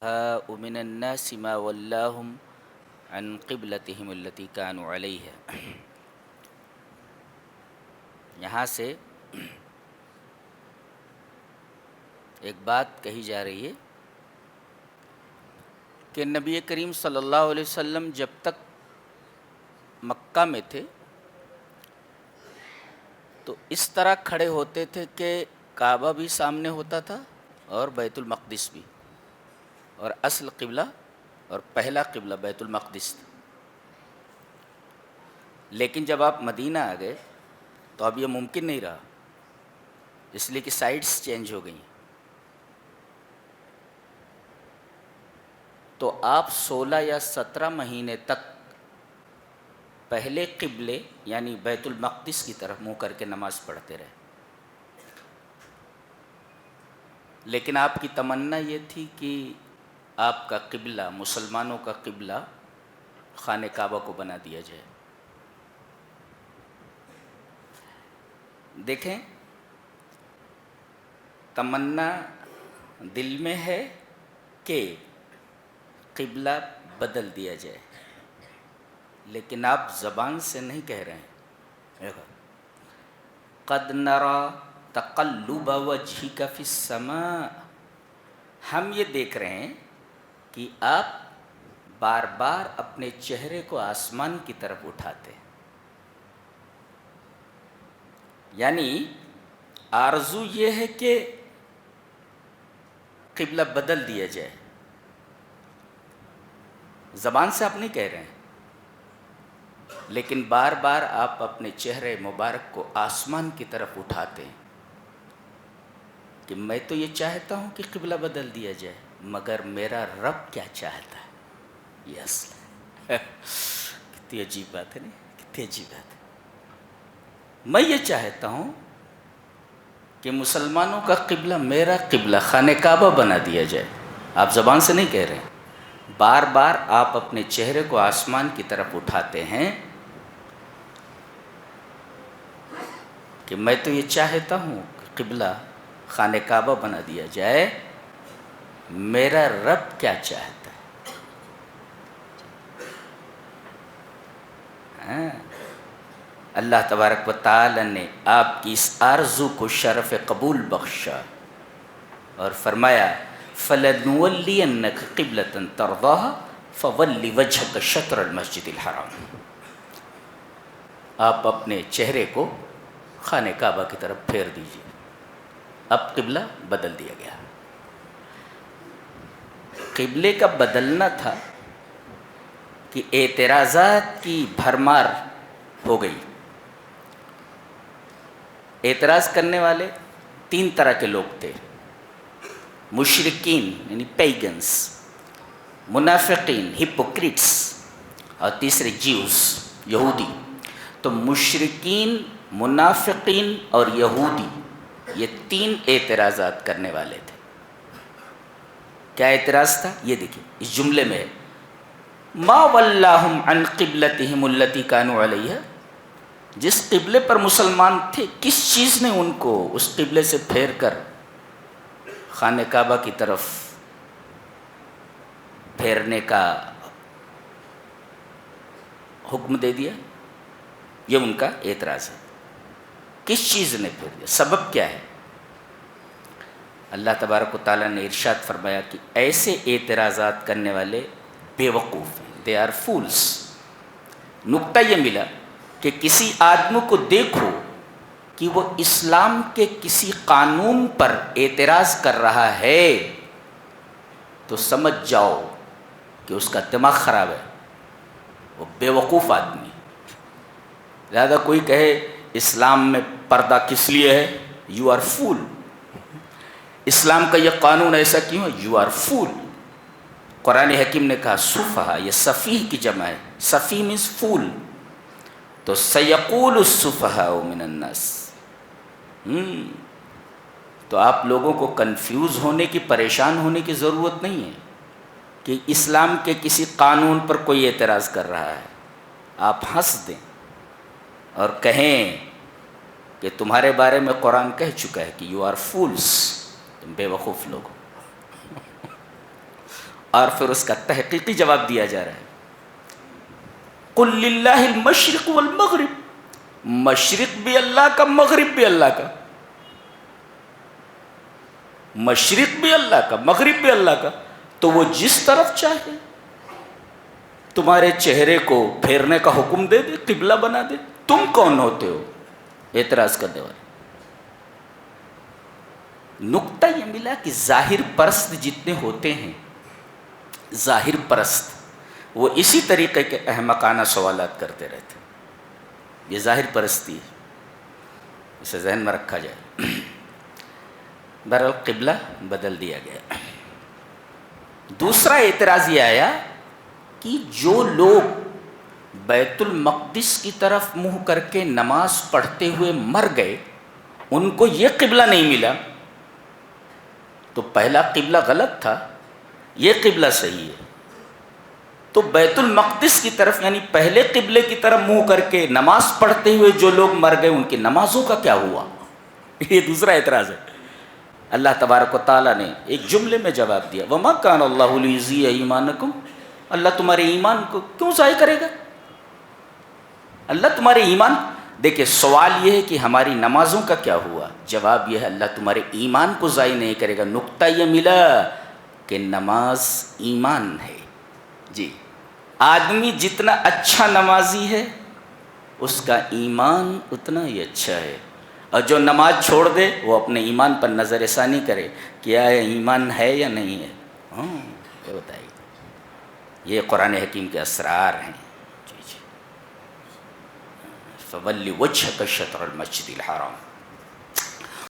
ومن الناس ما ولاهم عن قبلتهم التي كانوا عليها. یہاں سے ایک بات کہی جا رہی ہے کہ نبی کریم صلی اللہ علیہ وسلم جب تک مکہ میں تھے تو اس طرح کھڑے ہوتے تھے کہ کعبہ بھی سامنے ہوتا تھا اور بیت المقدس بھی، اور اصل قبلہ اور پہلا قبلہ بیت المقدس تھا. لیکن جب آپ مدینہ آ گئے تو اب یہ ممکن نہیں رہا، اس لیے کہ سائڈس چینج ہو گئیں. تو آپ 16 یا 17 مہینے تک پہلے قبلے یعنی بیت المقدس کی طرف منہ کر کے نماز پڑھتے رہے. لیکن آپ کی تمنا یہ تھی کہ آپ کا قبلہ، مسلمانوں کا قبلہ خانہ کعبہ کو بنا دیا جائے. دیکھیں، تمنا دل میں ہے کہ قبلہ بدل دیا جائے، لیکن آپ زبان سے نہیں کہہ رہے ہیں. قد نرى تقلب وجهك في السماء، ہم یہ دیکھ رہے ہیں کہ آپ بار بار اپنے چہرے کو آسمان کی طرف اٹھاتے ہیں. یعنی آرزو یہ ہے کہ قبلہ بدل دیا جائے، زبان سے آپ نہیں کہہ رہے ہیں، لیکن بار بار آپ اپنے چہرے مبارک کو آسمان کی طرف اٹھاتے ہیں کہ میں تو یہ چاہتا ہوں کہ قبلہ بدل دیا جائے، مگر میرا رب کیا چاہتا ہے. یہ اصل ہے. کتنی عجیب بات ہے نہیں، کتنی عجیب بات ہے. میں یہ چاہتا ہوں کہ مسلمانوں کا قبلہ میرا قبلہ خانہ کعبہ بنا دیا جائے. آپ زبان سے نہیں کہہ رہے ہیں، بار بار آپ اپنے چہرے کو آسمان کی طرف اٹھاتے ہیں کہ میں تو یہ چاہتا ہوں کہ قبلہ خانہ کعبہ بنا دیا جائے، میرا رب کیا چاہتا ہے. اللہ تبارک و تعالی نے آپ کی اس آرزو کو شرف قبول بخشا اور فرمایا فَلَنُوَلِّيَنَّكَ قِبْلَةً تَرْضَاهَا فَوَلِّ وَجْهَكَ شَطْرَ الْمَسْجِدِ الْحَرَامِ. آپ اپنے چہرے کو خانہ کعبہ کی طرف پھیر دیجیے. اب قبلہ بدل دیا گیا. قبلے کا بدلنا تھا کہ اعتراضات کی بھرمار ہو گئی. اعتراض کرنے والے 3 طرح کے لوگ تھے: مشرکین یعنی پیگنس، منافقین ہپوکریٹس، اور تیسرے جیوز یہودی. تو مشرکین، منافقین اور یہودی یہ 3 اعتراضات کرنے والے تھے. کیا اعتراض تھا؟ یہ دیکھیں اس جملے میں ما ولاہم عن قبلتہم التی کانوا علیہا. جس قبلے پر مسلمان تھے، کس چیز نے ان کو اس قبلے سے پھیر کر خانہ کعبہ کی طرف پھیرنے کا حکم دے دیا؟ یہ ان کا اعتراض ہے. کس چیز نے پھیر دیا؟ سبب کیا ہے؟ اللہ تبارک و تعالیٰ نے ارشاد فرمایا کہ ایسے اعتراضات کرنے والے بے وقوف ہیں. They are fools. نکتہ یہ ملا کہ کسی آدمی کو دیکھو کہ وہ اسلام کے کسی قانون پر اعتراض کر رہا ہے تو سمجھ جاؤ کہ اس کا دماغ خراب ہے، وہ بے وقوف آدمی. لہذا کوئی کہے اسلام میں پردہ کس لیے ہے، یو آر فول. اسلام کا یہ قانون ایسا کیوں ہے، یو آر فول. قرآن حکیم نے کہا سفہا، یہ سفیہ کی جمع ہے. سفیہ مینس فول. تو سیقول السفہاء من الناس. تو آپ لوگوں کو کنفیوز ہونے کی، پریشان ہونے کی ضرورت نہیں ہے کہ اسلام کے کسی قانون پر کوئی اعتراض کر رہا ہے. آپ ہنس دیں اور کہیں کہ تمہارے بارے میں قرآن کہہ چکا ہے کہ یو آر فولس، تم بے وقوف لوگ. اور پھر اس کا تحقیقی جواب دیا جا رہا ہے، قل للہ المشرق والمغرب، مشرق بھی اللہ کا، مغرب بھی اللہ کا، مشرق بھی اللہ کا، مغرب بھی اللہ کا، تو وہ جس طرف چاہے تمہارے چہرے کو پھیرنے کا حکم دے دے، قبلہ بنا دے، تم کون ہوتے ہو اعتراض کرنے والے؟ نقطہ یہ ملا کہ ظاہر پرست جتنے ہوتے ہیں، ظاہر پرست، وہ اسی طریقے کے احمقانہ سوالات کرتے رہتے ہیں۔ یہ ظاہر پرستی ہے، اسے ذہن میں رکھا جائے۔ بہرحال قبلہ بدل دیا گیا۔ دوسرا اعتراض یہ آیا کہ جو لوگ بیت المقدس کی طرف منہ کر کے نماز پڑھتے ہوئے مر گئے، ان کو یہ قبلہ نہیں ملا، تو پہلا قبلہ غلط تھا، یہ قبلہ صحیح ہے، تو بیت المقدس کی طرف یعنی پہلے قبلے کی طرف منہ کر کے نماز پڑھتے ہوئے جو لوگ مر گئے ان کی نمازوں کا کیا ہوا؟ یہ دوسرا اعتراض ہے۔ اللہ تبارک و تعالیٰ نے ایک جملے میں جواب دیا، وَمَا كَانَ اللَّهُ لِيُضِيعَ ایمانکم، اللہ تمہارے ایمان کو کیوں ضائع کرے گا؟ اللہ تمہارے ایمان، دیکھیں سوال یہ ہے کہ ہماری نمازوں کا کیا ہوا؟ جواب یہ ہے اللہ تمہارے ایمان کو ضائع نہیں کرے گا۔ نقطہ یہ ملا کہ نماز ایمان ہے۔ جی، آدمی جتنا اچھا نمازی ہے اس کا ایمان اتنا ہی اچھا ہے، اور جو نماز چھوڑ دے وہ اپنے ایمان پر نظر ثانی کرے کیا ایمان ہے یا نہیں ہے۔ یہ بتائیے، یہ قرآن حکیم کے اسرار ہیں۔ جی جی، فَوَلِّ وَجْهَكَ شَطْرَ الْمَسْجِدِ الْحَرَامِ،